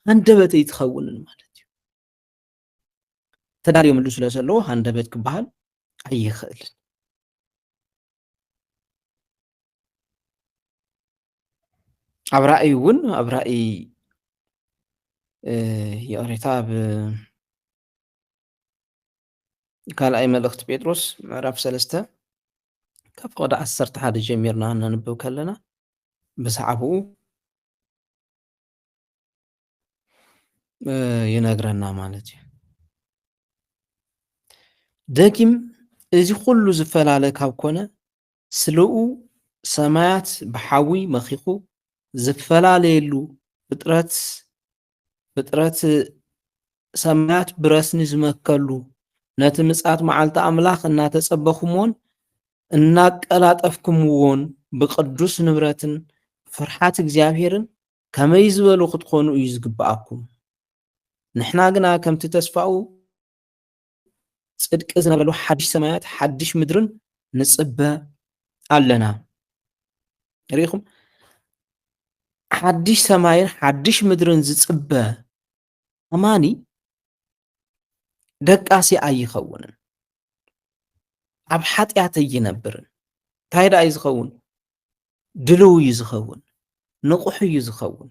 ሃንደበተይ ትኸውንን ማለት እዩ። ተዳልዮምሉ ስለ ዘለዎ ሃንደበት ክበሃል ኣይኽእልን። ኣብ ራእይ እውን ኣብ ራእይ የቕሬታ ኣብ ካልኣይ መልእኽቲ ጴጥሮስ ምዕራፍ 3 ካብ ፍቕዲ 11 ጀሚርና ነንብብ ከለና ብዛዕባኡ ይነግረና ማለት እዩ። ደጊም እዚ ኩሉ ዝፈላለ ካብ ኮነ ስለኡ ሰማያት ብሓዊ መኺኹ ዝፈላለየሉ ፍጥረት ሰማያት ብረስኒ ዝመከሉ ነቲ ምጽኣት መዓልቲ ኣምላኽ እናተጸበኹምዎን እናቀላጠፍኩምዎን ብቅዱስ ንብረትን ፍርሓት እግዚአብሔርን ከመይ ዝበሉ ክትኮኑ እዩ ዝግባአኩም። ንሕና ግና ከምቲ ተስፋኡ ጽድቂ ዝነበረሉ ሓድሽ ሰማያት ሓድሽ ምድርን ንጽበ ኣለና። ሪኢኹም ሓድሽ ሰማይን ሓድሽ ምድርን ዝጽበ ኣማኒ ደቃሲ ኣይኸውንን፣ ኣብ ሓጢኣት ኣይነብርን። እንታይ ደኣ እዩ ዝኸውን? ድልው እዩ ዝኸውን፣ ንቑሕ እዩ ዝኸውን፣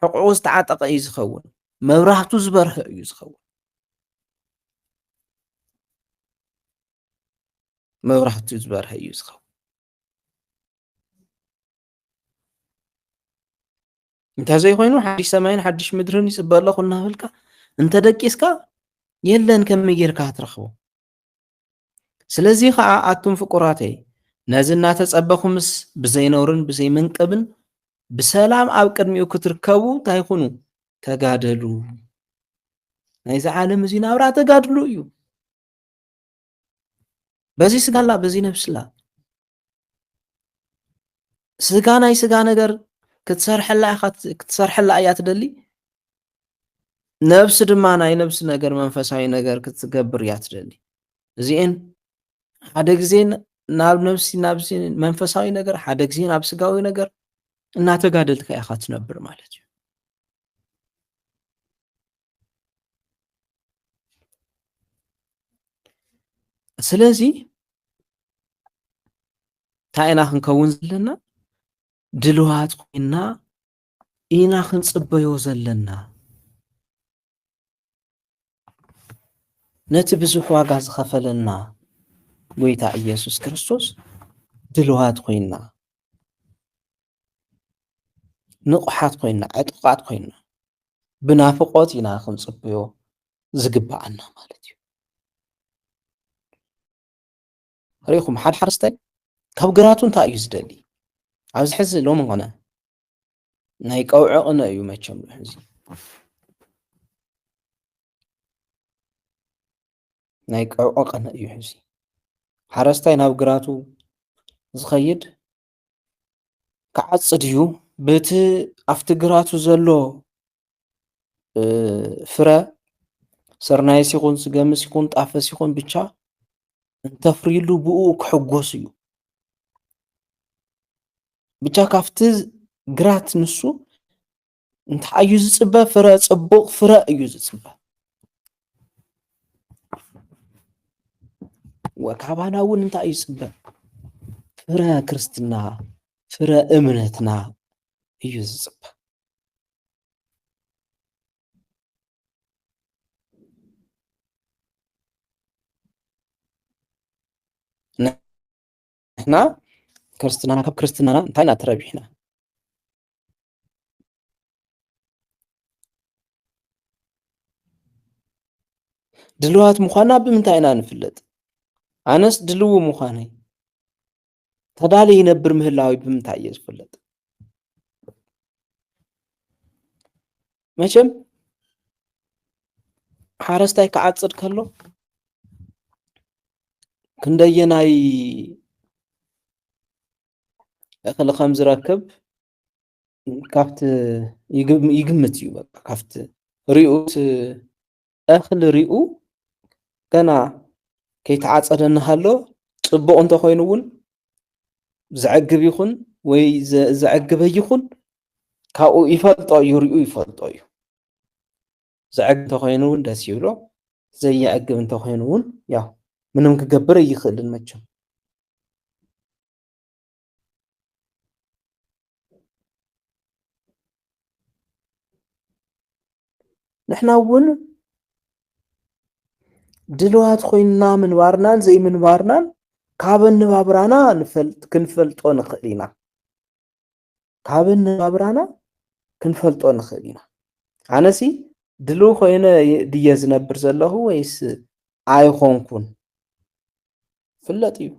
ሕቁኡ ዝተዓጠቐ እዩ ዝኸውን፣ መብራህቱ ዝበርህ እዩ ዝኸውን። መብራህቱ ዝበርህ እዩ ዝኸውን። እንተዘይኮይኑ ሓድሽ ሰማይን ሓድሽ ምድርን ይጽበ ኣለኹ እናበልካ እንተደቂስካ የለን ከመይ ጌርካ ትረኽቦ? ስለዚ ከዓ ኣቱም ፍቁራተይ ነዚ እናተጸበኹ ምስ ብዘይነውርን ብዘይመንቀብን ብሰላም ኣብ ቅድሚኡ ክትርከቡ እንታይ ኩኑ? ተጋደሉ። ናይዚ ዓለም እዚ ናብራ ተጋድሉ እዩ። በዚ ስጋላ በዚ ነፍስላ ስጋ ናይ ስጋ ነገር ክትሰርሐላ እያ ትደሊ፣ ነፍሲ ድማ ናይ ነፍሲ ነገር መንፈሳዊ ነገር ክትገብር እያ ትደሊ። እዚአን ሓደ ግዜ ናብ ነፍሲ ናብ መንፈሳዊ ነገር፣ ሓደ ግዜ ናብ ስጋዊ ነገር እናተጋደልካ ኢኻ ትነብር ማለት እዩ። ስለዚ እንታይ ኢና ክንከውን ዘለና? ድልዋት ኮይና ኢና ክንጽበዮ ዘለና። ነቲ ብዙሕ ዋጋ ዝኸፈለና ጎይታ ኢየሱስ ክርስቶስ ድልዋት ኮይና፣ ንቑሓት ኮይና፣ ዕጡቓት ኮይና ብናፍቆት ኢና ክንጽበዮ ዝግባአና ማለት እዩ። ሪኢኹም ሓደ ሓረስታይ ካብ ግራቱ እንታይ እዩ ዝደሊ? ኣብዚ ሕዚ ሎሚ ኾነ ናይ ቀውዖ ቅነ እዩ መቸም ሕዚ ናይ ቀውዖ ቅነ እዩ ሕዚ ሓረስታይ ናብ ግራቱ ዝኸይድ ክዓጽድ እዩ። በቲ ኣብቲ ግራቱ ዘሎ ፍረ ስርናይስ ይኹን ስገምስ ይኹን ጣፈስ ይኹን ብቻ እንተፍሪሉ ብኡ ክሕጎስ እዩ። ብቻ ካብቲ ግራት ንሱ እንታይ እዩ ዝጽበ? ፍረ፣ ጽቡቕ ፍረ እዩ ዝጽበ። ወካባና እውን እንታይ እዩ ዝጽበ? ፍረ ክርስትና ፍረ እምነትና እዩ ዝጽበ ንሕና ክርስትናና ካብ ክርስትናና እንታይ ኢና ተረቢሕና ድልዋት ምዃና ብምንታይ ኢና ንፍለጥ ኣነስ ድልው ምዃነይ ተዳልየ ይነብር ምህላዊ ብምንታይ እየ ዝፍለጥ መቸም ሓረስታይ ክዓጽድ ከሎ ክንደየናይ እኽሊ ከም ዝረክብ ካብቲ ይግምት እዩ በቃ ካብቲ ሪኡ እኽሊ ሪኡ ገና ከይተዓጸደ እናሃሎ ጽቡቕ እንተኾይኑ እውን ዝዕግብ ይኹን ወይ ዘዕግበ ይኹን ካብኡ ይፈልጦ እዩ ሪኡ ይፈልጦ እዩ ዘዕግብ እንተኾይኑ እውን ደስ ይብሎ ዘየዕግብ እንተኾይኑ እውን ያው ምንም ክገብር ኣይኽእልን መቸም ንሕና እውን ድልዋት ኮይንና ምንባርናን ዘይምንባርናን ካብ ንባብራና ክንፈልጦ ንኽእል ኢና ካብ ንባብራና ክንፈልጦ ንኽእል ኢና ኣነሲ ድልው ኮይነ ድየ ዝነብር ዘለኹ ወይስ ኣይኾንኩን ፍለጥ እዩ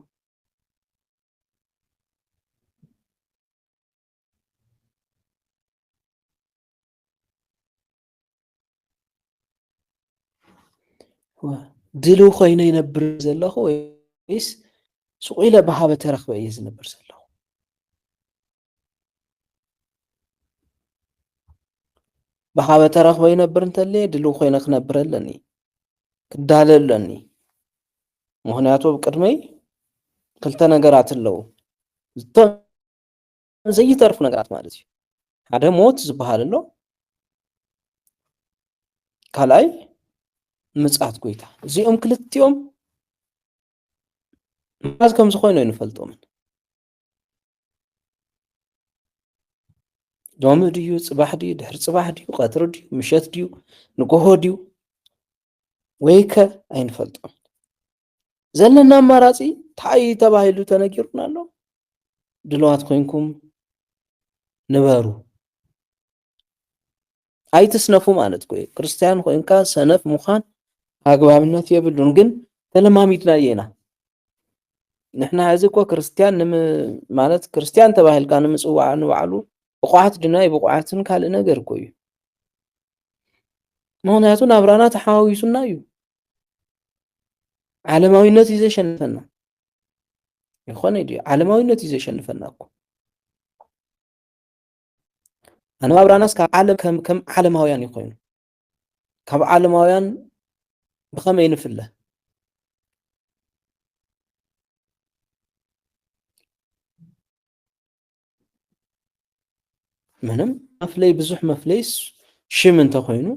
ድልው ኮይነ ይነብር ዘለኹ ወይስ ስቑኢለ ብሃበ ተረኽበ እየ ዝነብር ዘለኹ ብሃበ ተረኽበ ይነብር እንተለየ ድልው ኮይነ ክነብር ኣለኒ ክዳለ ኣለኒ ምክንያቱ ብቅድመይ ክልተ ነገራት ኣለዉ ዘይተርፉ ነገራት ማለት እዩ ሓደ ሞት ዝበሃል ኣሎ ካልኣይ ምጽኣት ጎይታ እዚኦም ክልቲኦም ማዝ ከም ዝኾይኑ ይንፈልጦምን ሎሚ ድዩ ጽባሕ ድዩ ድሕሪ ጽባሕ ድዩ ቀትሪ ድዩ ምሸት ድዩ ንጎሆ ድዩ ወይከ ኣይንፈልጦም ዘለና ኣማራጺ እንታይ ተባሂሉ ተነጊሩና ኣሎ ድልዋት ኮይንኩም ንበሩ ኣይትስነፉ ማለት ኮይ ክርስቲያን ኮይንካ ሰነፍ ምዃን ኣግባብነት የብሉን ግን ተለማሚድና ኢና ንሕና ሕዚ እኮ ክርስቲያን ማለት ክርስቲያን ተባሂልካ ንምጽዋዕ ንባዕሉ ብቑዓት ድናይ ብቑዓትን ካልእ ነገር እኮ እዩ ምክንያቱ ናብራና ተሓዋዊሱና እዩ ዓለማዊነት እዩ ዘሸንፈና ይኾነ ድዩ ዓለማዊነት እዩ ዘሸንፈና እኮ ናብራናስ ካብ ዓለም ከም ዓለማውያን ይኾይኑ ካብ ዓለማውያን ብኸመይ ንፍለ ምንም መፍለይ ብዙሕ መፍለይስ ሽም እንተኾይኑ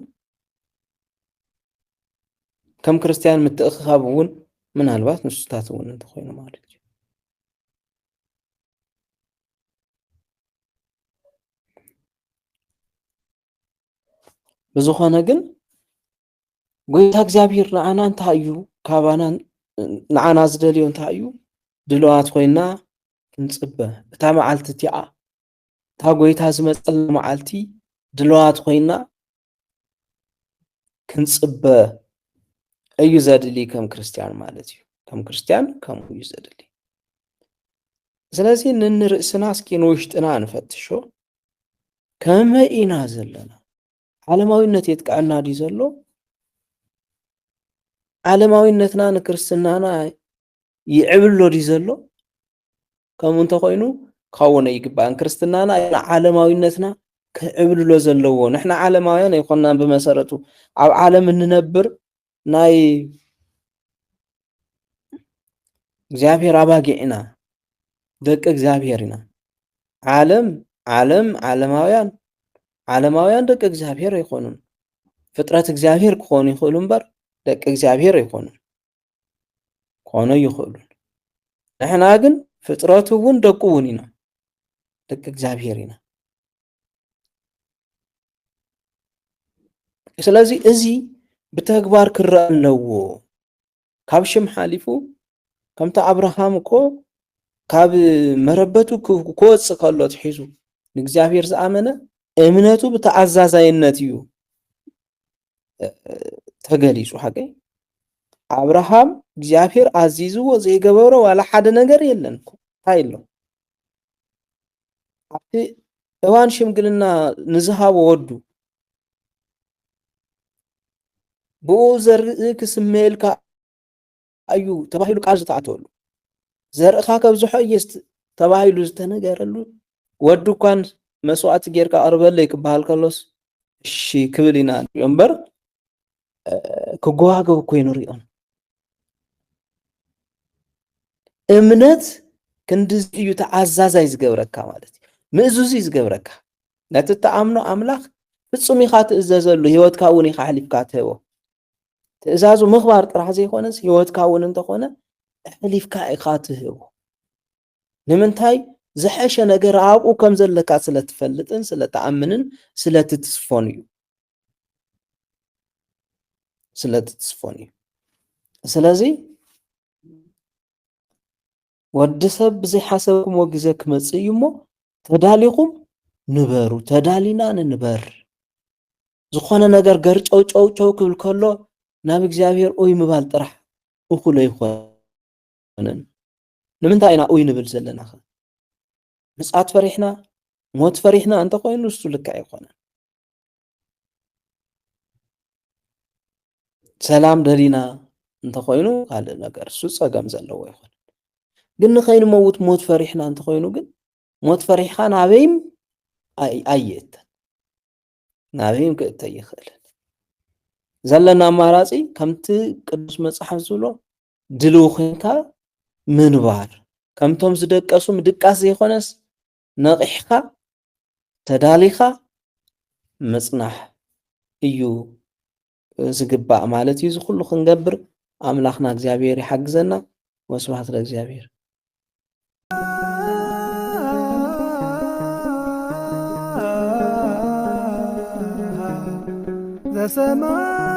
ከም ክርስቲያን ምትእኽኻብ እውን ምናልባት ንሱታት እውን እንተኾይኑ ማለት እዩ ብዝኾነ ግን ጎይታ እግዚአብሔር ንዓና እንታይ እዩ ካባና ንዓና ዝደልዮ እንታይ እዩ ድልዋት ኮይና ክንጽበ እታ መዓልቲ እቲኣ እታ ጎይታ ዝመጸል መዓልቲ ድልዋት ኮይና ክንጽበ እዩ ዘድሊ ከም ክርስቲያን ማለት እዩ ከም ክርስቲያን ከምኡ እዩ ዘድሊ ስለዚ ንንርእስና እስኪ ንውሽጥና ንፈትሾ ከመይ ኢና ዘለና ዓለማዊነት የጥቃዕና ድዩ ዘሎ ዓለማዊነትና ንክርስትናና ይዕብሎ ድዩ ዘሎ ከምኡ እንተኾይኑ ካወነ ይግባእን ክርስትናና ዓለማዊነትና ክዕብልሎ ዘለዎ ንሕና ዓለማውያን ኣይኮንናን ብመሰረቱ ኣብ ዓለም እንነብር ናይ እግዚአብሔር ኣባጊዕና ደቂ እግዚአብሔር ኢና ዓለማውያን ደቂ እግዚአብሔር ኣይኮኑን ፍጥረት እግዚአብሔር ክኾኑ ይኽእሉ እምበር ደቂ እግዚአብሔር ኣይኮኑን ኮነ ይኽእሉን ንሕና ግን ፍጥረቱ እውን ደቁ እውን ኢና ደቂ እግዚአብሔር ኢና ስለዚ እዚ ብተግባር ክረአ ኣለዎ ካብ ሽም ሓሊፉ ከምታ አብርሃም እኮ ካብ መረበቱ ክወፅእ ከሎ ትሒዙ ንእግዚአብሔር ዝኣመነ እምነቱ ብተዓዛዛይነት እዩ ተገሊጹ ሓቀይ አብርሃም እግዚአብሔር አዚዝዎ ዘይገበሮ ዋላ ሓደ ነገር የለን እኮ ታይሎ ኣብቲ እዋን ሽምግልና ንዝሃቦ ወዱ ብኡ ዘርኢ ክስመልካ እዩ ተባሂሉ ቃል ዝተኣተወሉ ዘርእኻ ከብዝሖ እየስ ተባሂሉ ዝተነገረሉ ወዱ እኳን መስዋዕቲ ጌርካ ቅርበለይ ክበሃል ከሎስ እሺ ክብል ኢና እምበር ክጓገብ እኮ ይንሪኦም እምነት ክንድዚ እዩ ተዓዛዛይ ዝገብረካ ማለት እዩ ምእዙዝ ዝገብረካ ነቲ ተኣምኖ ኣምላኽ ፍጹም ኢኻ ትእዘዘሉ ህይወትካ እውን ኢኻ ሓሊፍካ ትህቦ ትእዛዙ ምኽባር ጥራሕ ዘይኮነስ ህይወትካ እውን እንተኾነ ሓሊፍካ ኢኻ ትህቦ ንምንታይ ዝሐሸ ነገር ኣብኡ ከም ዘለካ ስለትፈልጥን ስለተኣምንን ስለትትስፎን እዩ ስለዚ ወዲ ሰብ ብዘይሓሰብኩሞ ግዜ ክመጽእ እዩ እሞ ተዳሊኹም ንበሩ ተዳሊና ንንበር ዝኾነ ነገር ገርጨውጨውጨው ክብል ከሎ ናብ እግዚአብሔር ኦይ ምባል ጥራሕ እኹሎ ይኾነን ንምንታይ ኢና ኦይ ንብል ዘለና ምጽኣት ፈሪሕና ሞት ፈሪሕና እንተ ኮይኑ እሱ ልክዕ ይኾነን ሰላም ደሊና እንተ ኮይኑ ካልእ ነገር እሱ ፀገም ዘለዎ ይኾን ግን ንኸይንመውት ሞት ፈሪሕና እንተ ኮይኑ ግን ሞት ፈሪሕካ ናበይም ኣየእተን ናበይም ክእተ ይኽእልን ዘለና ኣማራፂ ከምቲ ቅዱስ መጽሓፍ ዝብሎ ድልው ኮይንካ ምንባር ከምቶም ዝደቀሱ ምድቃስ ዘይኮነስ ነቂሕካ ተዳሊኻ መጽናሕ እዩ ዝግባእ ማለት እዩ ዝኩሉ ክንገብር ኣምላኽና እግዚአብሔር ይሓግዘና ወስብሐት ለእግዚአብሔር the summer